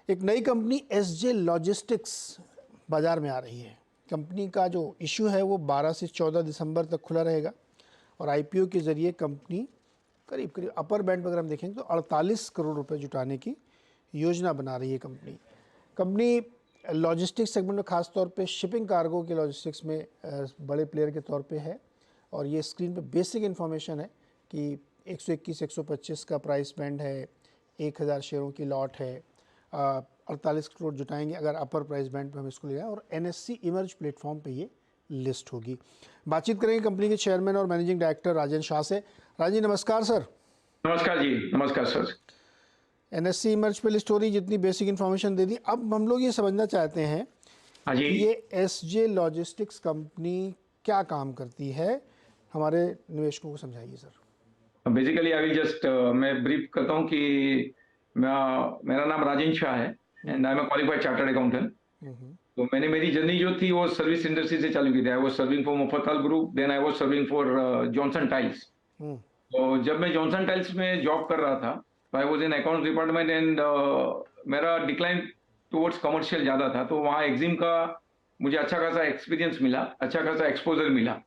एक नई company SJ logistics बाज़ार में आ रही है। कंपनी का जो इशू है वो 12 से 14 दिसंबर तक खुला रहेगा और आईपीओ के ज़रिए कंपनी करीब करीब अपर बैंड पर अगर हम देखेंगे तो 48 करोड़ रुपए जुटाने की योजना बना रही है कंपनी लॉजिस्टिक्स सेगमेंट में खास तौर पे शिपिंग कार्गो के लॉजिस्टिक्स में बड़े प्लेयर के तौर पे है। और ये स्क्रीन पे बेसिक इन्फॉर्मेशन है कि 121-125 का प्राइस बैंड है, 1000 शेयरों की लॉट है, 48 करोड़ जुटाएंगे अगर अपर प्राइस बैंड पे हम इसको ले जाएं और एनएससी इमर्ज प्लेटफॉर्म पे ये लिस्ट होगी। बातचीत करेंगे कंपनी के चेयरमैन और मैनेजिंग डायरेक्टर राजन शाह से। राजन नमस्कार सर। नमस्कार जी। नमस्कार सर। एनएससी इमर्ज पे लिस्ट हो रही, जितनी बेसिक इन्फॉर्मेशन दे दी। अब हम लोग ये समझना चाहते हैं हाँ जी। ये एसजे लॉजिस्टिक्स कंपनी क्या काम करती है, हमारे निवेशकों को समझाइए सर। बेसिकली अभी जस्ट मैं ब्रीफ करता हूँ कि मेरा नाम राजन शाह है and I am qualified chartered accountant. तो मैंने मेरी जर्नी जो थी वो सर्विस इंडस्ट्री से चालू की थी। I was serving for Mufaddal group, then I was serving for Johnson tiles. तो जब मैं जॉनसन टाइल्स में जॉब कर रहा था तो I was in account department and मेरा डिक्लाइन टुवर्ड्स कमर्शियल ज़्यादा था। तो वहाँ एक्जिम का मुझे अच्छा खासा एक्सपीरियंस मिला, अच्छा खासा एक्सपोजर मिला।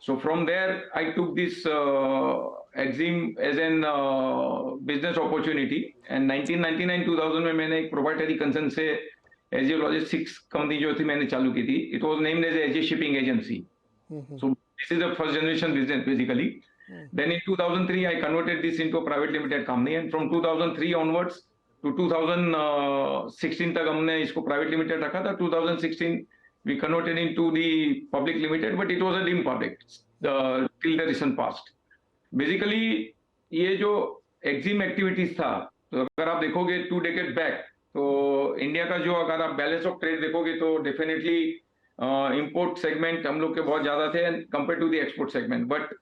So from there, I took this Exim as an business opportunity. And 1999-2000 में मैंने एक proprietary concern से एजे लॉजिस्टिक्स कंपनी जो थी मैंने चालू की थी। It was named as AJ shipping agency. So this is a first generation business basically. Then in 2003, I converted this into a private limited company. And from 2003 onwards to 2016 तक हमने इसको private limited रखा था। 2016 we converted into the public limited, but it was a dim public till the recent past. Basically ये जो Exim activities था, तो अगर आप देखोगे 2 decades बैक, तो इंडिया का जो अगर आप बैलेंस ऑफ ट्रेड देखोगे तो डेफिनेटली इंपोर्ट सेगमेंट हम लोग के बहुत ज्यादा थे compare to the export segment. But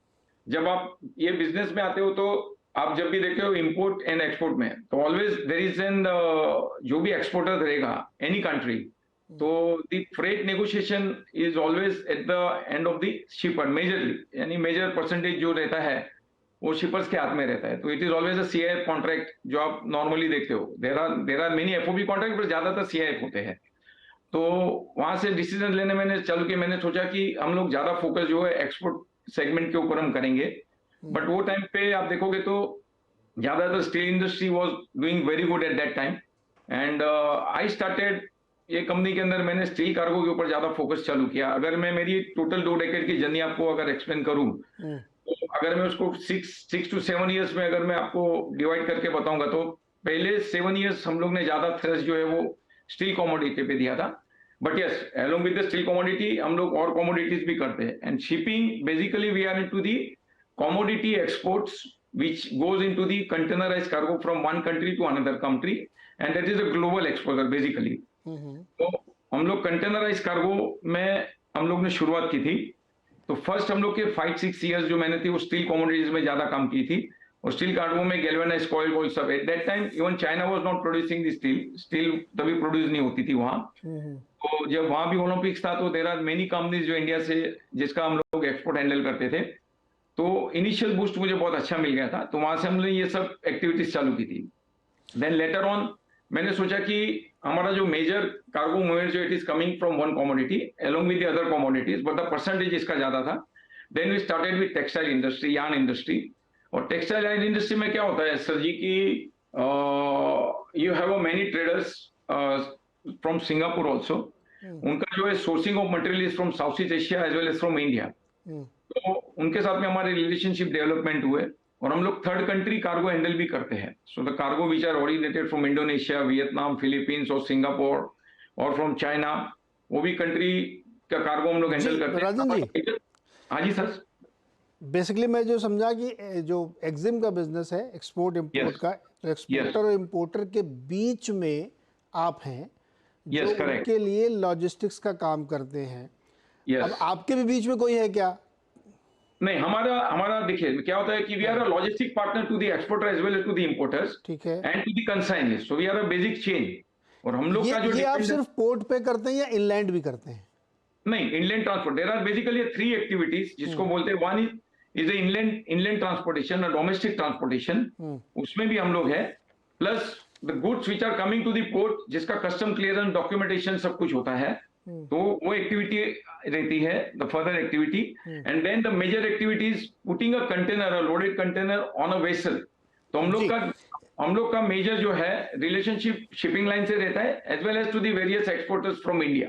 जब आप ये बिजनेस में आते हो तो आप जब भी देखते हो इंपोर्ट एंड एक्सपोर्ट में, तो ऑलवेज देयर इज एन जो भी एक्सपोर्टर रहेगा एनी कंट्री, तो the freight negotiation is always at the end of the शिपर majorly, यानी मेजर परसेंटेज जो रहता है वो शिपर्स के हाथ में रहता है। तो it is always a CIF contract जो आप नॉर्मली देखते हो। There are many FOB contract, पर ज्यादातर सीआईएफ होते हैं। तो वहां से डिसीजन लेने मैंने चालू किया। मैंने सोचा कि हम लोग ज्यादा फोकस जो है एक्सपोर्ट सेगमेंट के ऊपर हम करेंगे। बट वो टाइम पे आप देखोगे तो ज्यादातर steel industry was doing very good at that time and I started ये कंपनी के अंदर मैंने स्टील कार्गो के ऊपर ज्यादा फोकस चालू किया। अगर मैं मेरी टोटल 2 डेकेड की जर्नी आपको अगर एक्सप्लेन करूं, तो अगर मैं उसको 6 to 7 इयर्स में अगर मैं आपको डिवाइड करके बताऊंगा, तो पहले 7 इयर्स हम लोग ने ज्यादा थ्रस्ट जो है वो स्टील कमोडिटी पे दिया था। But yes, along with the steel commodity हम लोग और कमोडिटीज भी करते हैं। And shipping basically we are into the commodity exports which goes into the containerized cargo from one country to another country, and that is a global exposure basically. तो हम लोग containerise cargo में हम लोग ने शुरुआत की थी। तो फर्स्ट हम लोग के 5-6 इयर्स जो मैंने थी वो स्टील कमोडिटीज में ज्यादा काम की थी और स्टील कार्गो में गैल्वेनाइज्ड कॉइल वॉइल सब। At that time even China was not producing the steel तभी प्रोड्यूस नहीं होती थी वहां। तो जब वहां भी ओलंपिक्स था तो देयर आर मेनी कंपनीज जो इंडिया से जिसका हम लोग एक्सपोर्ट हैंडल करते थे। तो इनिशियल बूस्ट मुझे बहुत अच्छा मिल गया था, तो वहां से हमने ये सब एक्टिविटीज चालू की थी। देन लेटर ऑन मैंने सोचा कि हमारा जो मेजर कार्गो मूवमेंट जो it is coming from one commodity along with the other commodities, but the percentage इसका ज्यादा था। Then we started with textile industry, yarn industry. और टेक्सटाइल यार्न इंडस्ट्री में क्या होता है सर जी की you have a many traders from Singapore also. उनका जो है sourcing of material is from South East Asia as well as from India. तो उनके साथ में हमारे रिलेशनशिप डेवलपमेंट हुए और हम लोग थर्ड कंट्री कार्गो हैंडल भी करते हैं। So the cargo which are originated from Indonesia, Vietnam, Philippines और सिंगापुर और फ्रॉम चाइना, वो भी कंट्री का कार्गो हम लोग हैंडल करते हैं। राजन जी, हाँ जी सर। बेसिकली मैं जो समझा कि जो एक्जिम का बिजनेस है एक्सपोर्ट इंपोर्ट का, तो एक्सपोर्टर और इंपोर्टर के बीच में आप हैं जो उनके लिए लॉजिस्टिक्स का काम करते हैं। अब आपके भी बीच में कोई है क्या? नहीं, हमारा देखिए क्या होता है कि we are a logistic partner to the exporter as well as to the importers, ठीक है, and to the consignors. So we are a basic chain. और हम लोग का जो ये आप सिर्फ पोर्ट पे करते हैं या इनलैंड भी करते हैं? नहीं, inland transport there are basically 3 activities जिसको बोलते हैं। वन इज इनलैंड ट्रांसपोर्टेशन और डोमेस्टिक ट्रांसपोर्टेशन, उसमें भी हम लोग है। Plus the goods which are coming to the port, जिसका कस्टम क्लियरेंस, डॉक्यूमेंटेशन सब कुछ होता है, तो वो एक्टिविटी रहती है, the further activity. And then the major activity is putting a container, a loaded container on a vessel. तो हम लोग का मेजर जो है रिलेशनशिप शिपिंग लाइन से रहता है, as well as to the various exporters from India,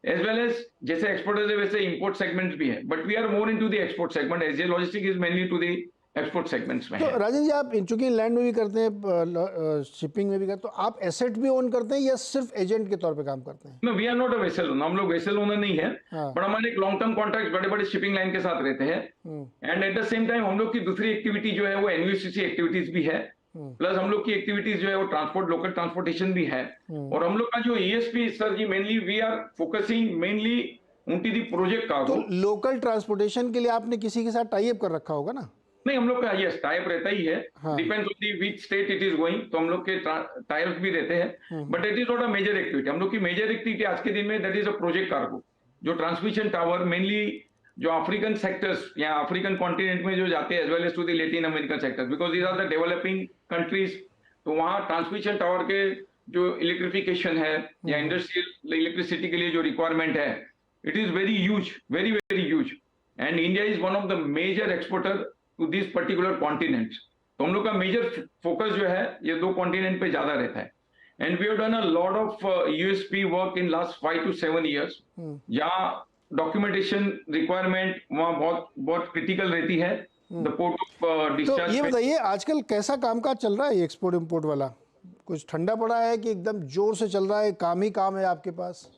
as well as जैसे एक्सपोर्टर्स है वैसे इंपोर्ट सेगमेंट भी है, but we are more into the export segment. SJ logistic is mainly to the export segments में तो है। राजन जी, आप चूंकि लैंड में भी करते हैं, शिपिंग में भी करते हैं, तो आप एसेट भी ओन करते हैं या सिर्फ एजेंट के तौर पे काम करते हैं? No, we are not a vessel owner, हम लोग वेसल ओनर नहीं है, हाँ। बट हमारे एक लॉन्ग टर्म कॉन्ट्रैक्ट बड़े बड़े शिपिंग लाइन के साथ रहते हैं। And at the same time हम लोग की दूसरी एक्टिविटी जो है वो एनयूसीसी एक्टिविटीज भी है, प्लस हम लोग की एक्टिविटीज जो है वो ट्रांसपोर्ट, लोकल ट्रांसपोर्टेशन भी है। और हम लोग का जो ESP sir ji, mainly we are focusing mainly उनकी दी प्रोजेक्ट तो कार्गो। लोकल ट्रांसपोर्टेशन के लिए आपने किसी के साथ टाई अप कर रखा होगा ना? नहीं, हम लोग का यस टाइप रहता ही है, हाँ। Depends on the which state it is going, तो हम लोग के टाइप्स भी रहते हैं, but it is not a major activity. हम लोग की मेजर एक्टिविटी आज के दिन में that is a project cargo, जो ट्रांसमिशन टावर मेनली जो अफ्रीकन सेक्टर्स या अफ्रीकन कॉन्टिनेंट में जो जाते हैं, as well as to the Latin American sectors, because these are the developing countries. तो वहाँ ट्रांसमिशन टावर के जो इलेक्ट्रिफिकेशन है या इंडस्ट्रियल इलेक्ट्रिसिटी के लिए जो रिक्वायरमेंट है, it is very huge, very very huge. And India is one of the major exporter to this particular continents. तो हम लोग का मेजर फोकस जो है ये दो कॉन्टिनेंट पे ज्यादा रहता है। And we have done a lot of USP work in last 5 to 7 years, जहाँ डॉक्यूमेंटेशन रिक्वायरमेंट वहाँ बहुत बहुत क्रिटिकल रहती है, द पोर्ट ऑफ डिस्चार्ज। तो ये बताइए, आजकल कैसा कामकाज चल रहा है ये एक्सपोर्ट इंपोर्ट वाला? कुछ ठंडा पड़ा है कि एकदम जोर से चल रहा है, काम ही काम है आपके पास?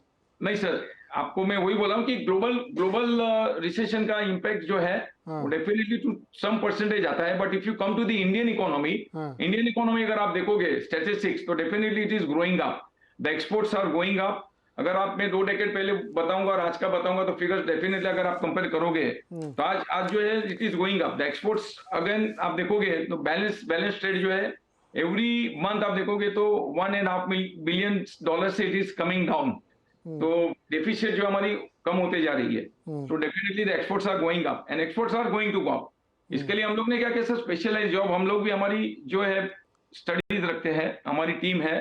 नहीं सर, आपको मैं वही बोला हूँ कि ग्लोबल रिसेशन का इम्पैक्ट जो है वो डेफिनेटली टू सम परसेंटेज आता है, but if you come to the Indian economy अगर आप देखोगे स्टैटिस्टिक्स, तो definitely it is growing up, the exports are going up. अगर आप मैं 2 डेकेड पहले बताऊंगा और आज का बताऊंगा तो फिगर्स डेफिनेटली अगर आप कंपेयर करोगे तो आज जो है it is going up, the exports. Again आप देखोगे तो बैलेंस ट्रेड जो है एवरी मंथ आप देखोगे तो $1.5 billion से इट इज कमिंग डाउन। तो डेफिशिएट जो हमारी कम होते जा रही है, तो definitely the exports are going up and exports are going to go up. इसके लिए हम लोग ने क्या किया सर, स्पेशलाइज जॉब हम लोग भी, हमारी जो है स्टडीज रखते हैं, हमारी टीम है।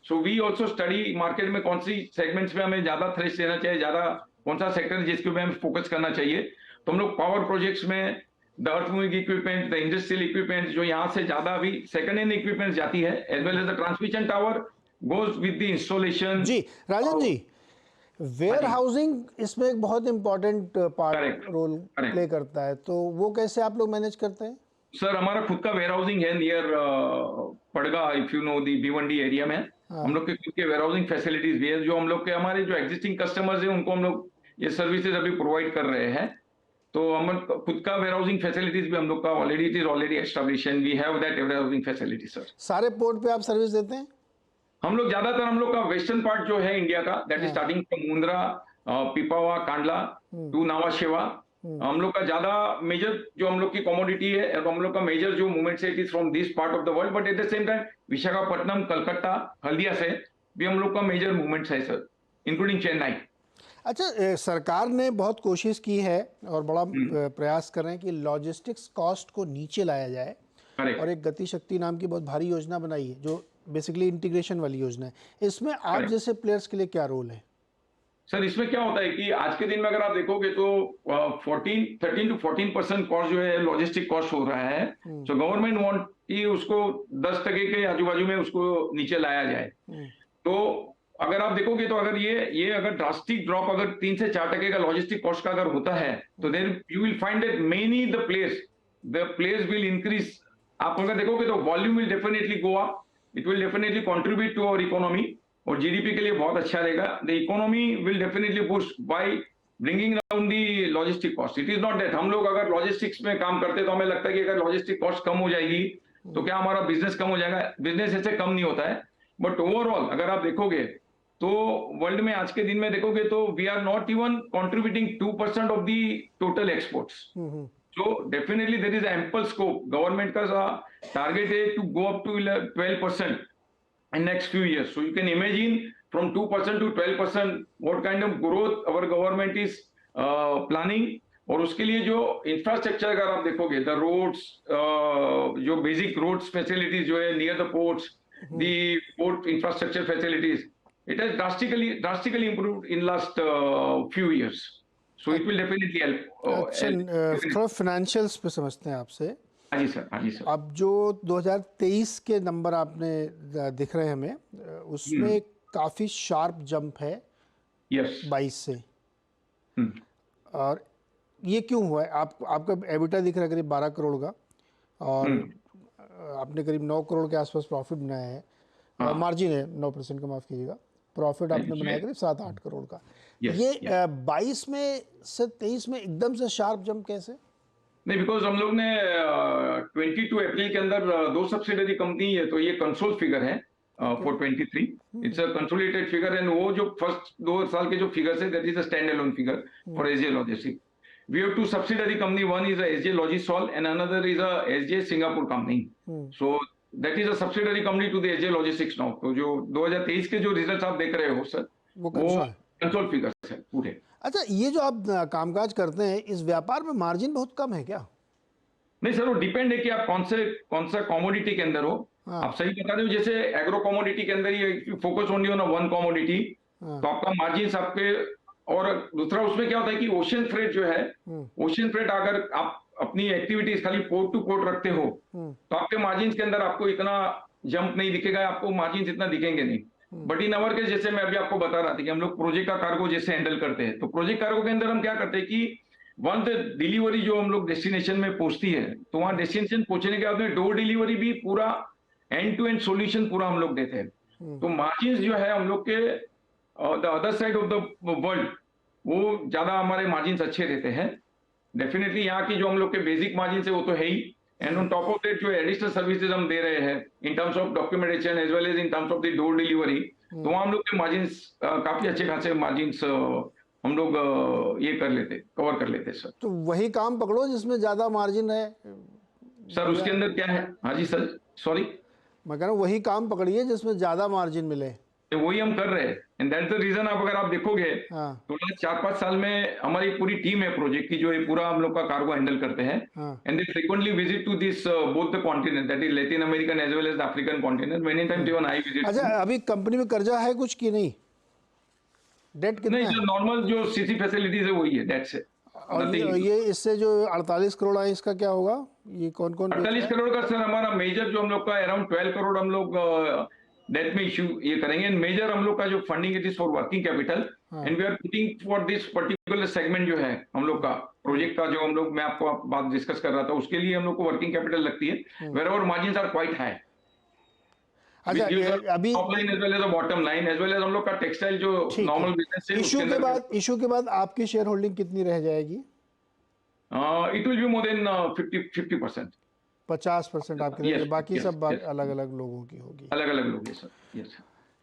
So we also study market में कौन सी सेगमेंट्स में हमें ज्यादा थ्रेश देना चाहिए, ज्यादा कौन सा सेक्टर जिसके ऊपर हमें फोकस करना चाहिए। तो हम लोग पावर प्रोजेक्ट्स में the earth moving equipment, the industrial equipment जो यहाँ से ज्यादा अभी सेकंड हैंड इक्विपमेंट जाती है, as well as the transmission tower goes with the installation. जी राजन जी, वेयर हाउसिंग इसमें एक बहुत इंपॉर्टेंट रोल प्ले करता है, तो वो कैसे आप लोग मैनेज करते हैं? सर हमारा खुद का वेयर हाउसिंग है near पड़गा, if you know the Bhiwandi area में। हम लोग के खुद के वेयर हाउसिंग फैसिलिटीज भी है, जो हम लोग के हमारे जो एग्जिस्टिंग कस्टमर्स हैं उनको हम लोग ये सर्विसेज अभी प्रोवाइड कर रहे हैं। तो हम खुद का वेयर हाउसिंग फैसिलिटीज भी हम लोग का already it is already established, we have that warehousing facility sir. सारे पोर्ट पे आप सर्विस देते हैं? हम लोग ज्यादातर हम लोग का वेस्टर्न पार्ट जो है इंडिया का, that is starting from Mundra, Pipavav, Kandla to Nhava Sheva. हम लोग का ज्यादा मेजर जो हम लोग की कमोडिटी है और हम लोग का मेजर जो मूवमेंट है it is from this part of the world, but at the same time Visakhapatnam, Calcutta, Haldia से भी हम लोग का मेजर मूवमेंट्स है सर, इंक्लूडिंग चेन्नई। अच्छा, सरकार ने बहुत कोशिश की है और बड़ा प्रयास कर रहे हैं कि लॉजिस्टिक्स कॉस्ट को नीचे लाया जाए। Correct. और एक गति शक्ति नाम की बहुत भारी योजना बनाई है जो बेसिकली इंटीग्रेशन वाली योजना है। इसमें आप जैसे प्लेयर्स के लिए क्या रोल है? सर इसमें क्या होता है कि आज के दिन में अगर आप देखोगे तो 13 to 14% कॉस्ट जो है लॉजिस्टिक कॉस्ट हो रहा है। तो गवर्नमेंट वांट कि उसको 10% के आजू बाजू में उसको नीचे लाया जाए। तो अगर आप देखोगे तो अगर ये अगर ड्रास्टिक ड्रॉप अगर 3 से 4% का लॉजिस्टिक कॉस्ट का अगर होता है तो then you will find that many the players will increase. आप अगर देखोगे तो volume will definitely go up, it will definitely contribute to our economy और जीडीपी के लिए बहुत अच्छा रहेगा। The economy will definitely boost by bringing down the logistic cost. It is not that हम लोग अगर लॉजिस्टिक्स में काम करते तो हमें लगता है कि अगर लॉजिस्टिक कॉस्ट कम हो जाएगी तो क्या हमारा बिजनेस कम हो जाएगा। बिजनेस ऐसे कम नहीं होता है, बट ओवरऑल अगर आप देखोगे तो वर्ल्ड में आज के दिन में देखोगे तो we are not even contributing 2% of the total exports. So definitely there is ample scope. Government का target है to go up to 12% in next few years. So you can imagine from 2% to 12% what kind of growth our government is planning. और उसके लिए जो infrastructure अगर आप देखोगे, the roads, जो basic roads facilities जो है near the ports, the port infrastructure facilities, it has drastically improved in last few years. So it will definitely help. अच्छा, थोड़ा फाइनेंशियल्स पे समझते हैं आपसे। हाँ जी सर, हाँ जी सर। अब जो 2023 के नंबर आपने दिख रहे हैं हमें, उसमें काफ़ी शार्प जंप है यस। 22 से। और ये क्यों हुआ है? आपका एबिटा दिख रहा है करीब 12 करोड़ का, और आपने करीब 9 करोड़ के आसपास प्रॉफिट बनाया है। और मार्जिन है 9% का, माफ़ कीजिएगा। प्रॉफिट आपने बनाया करीब 7-8 करोड़ का। ये 22 में से 23 में एकदम से शार्प जंप कैसे? नहीं, बिकॉज हम लोग ने 22 अप्रैल के अंदर 2 सब्सिडरी कंपनी है, तो ये कंसोल फिगर है for 23। It's a consolidated figure, and वो जो फर्स्ट 2 साल के जो फिगर्स है, that is a stand alone figure for SJ logistic. We have 2 subsidiary company. One is a SJ Logisol and another is a SJ Singapore company. So that is a subsidiary company to the SJ Logistics now. तो जो 2023 के जो results आप देख रहे हो sir, वो console figures है पूरे। अच्छा, ये जो आप कामकाज करते हैं, इस व्यापार में मार्जिन बहुत कम है क्या? नहीं सर, वो डिपेंड है कि आप कौन सा कमोडिटी के अंदर हो। आप सही बता रहे हो, जैसे एग्रो कमोडिटी के अंदर ही focus only on one commodity, तो आपका मार्जिन आपके, और दूसरा उसमें क्या होता है कि ओशियन फ्रेट जो है, ओशियन फ्रेट अगर आप अपनी एक्टिविटीज खाली पोर्ट टू पोर्ट रखते हो, तो आपके मार्जिन के अंदर आपको इतना जंप नहीं दिखेगा, आपको मार्जिन इतना दिखेंगे नहीं। बट इन अवर केस, जैसे मैं अभी आपको बता रहा था कि हम लोग प्रोजेक्ट का कार्गो जैसे हैंडल करते हैं, तो प्रोजेक्ट कार्गो के अंदर हम क्या करते हैं कि वन द डिलीवरी जो हम लोग डेस्टिनेशन में पहुंचती है, तो वहां डेस्टिनेशन पहुंचने के बाद में डोर डिलीवरी भी पूरा एंड टू एंड सॉल्यूशन पूरा हम लोग देते हैं। तो मार्जिन जो है हम लोग के the other side of the world, वो ज्यादा हमारे मार्जिन अच्छे रहते हैं। डेफिनेटली यहाँ की जो हम लोग के बेसिक मार्जिन है वो तो है ही, and on top of that जो एडिशनल सर्विसेज हम दे रहे हैं in terms of documentation as well as in terms of the door delivery, तो वहाँ हम लोग के मार्जिन काफी अच्छे खासे मार्जिन हम लोग ये कवर कर लेते सर। तो वही काम पकड़ो जिसमें ज्यादा मार्जिन है सर। उसके अंदर क्या है? हाँ जी सर, सॉरी, मैं कह रहा हूँ वही काम पकड़िए जिसमें ज्यादा मार्जिन मिले, वही हम कर रहे हैं। एंड दैट्स द रीजन, अगर आप देखोगे तो लास्ट 4-5 साल में हमारी पूरी टीम है प्रोजेक्ट की, जो है पूरा हम लोग का कार्गो हैंडल करते हैं, and they frequently visit to this both the continent, that is Latin American as well as the African continent. Many times even I visit. अच्छा, अभी कंपनी में कर्जा है कुछ कि नहीं? डेट कितना है? नहीं, जो नॉर्मल जो सीसी फैसिलिटीज है वही है, दैट्स इट। और ये इससे जो 48 करोड़ है, इसका क्या होगा? ये कौन 48 करोड़ का सर हमारा मेजर जो हम लोग का अराउंड 12 करोड़ हम लोग डेट में इश्यू ये करेंगे, एंड मेजर हम लोग का जो funding it is for working capital, and we are putting for this particular segment जो है हम लोग का प्रोजेक्ट का, जो हम लोग मैं आपको बात डिस्कस कर रहा था, उसके लिए हम लोग को वर्किंग कैपिटल लगती है, wherever margins are quite high. अच्छा, अभी top line as well as bottom line as well as हम लोग का टेक्सटाइल जो नॉर्मल बिजनेस है, इशू के बाद आपकी शेयर होल्डिंग कितनी रह जाएगी? It will be more than 50%। 50% आपके लिए, बाकी सब अलग अलग लोगों की होगी। अलग अलग लोग सर। यस।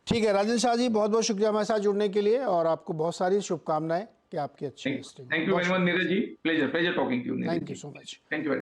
ठीक है राजेंद्र शाह जी, बहुत बहुत शुक्रिया हमारे साथ जुड़ने के लिए, और आपको बहुत सारी शुभकामनाएं कि आपकी अच्छी listing. Thank you very much Neeraj ji, pleasure talking to you. Thank you so much. Thank you.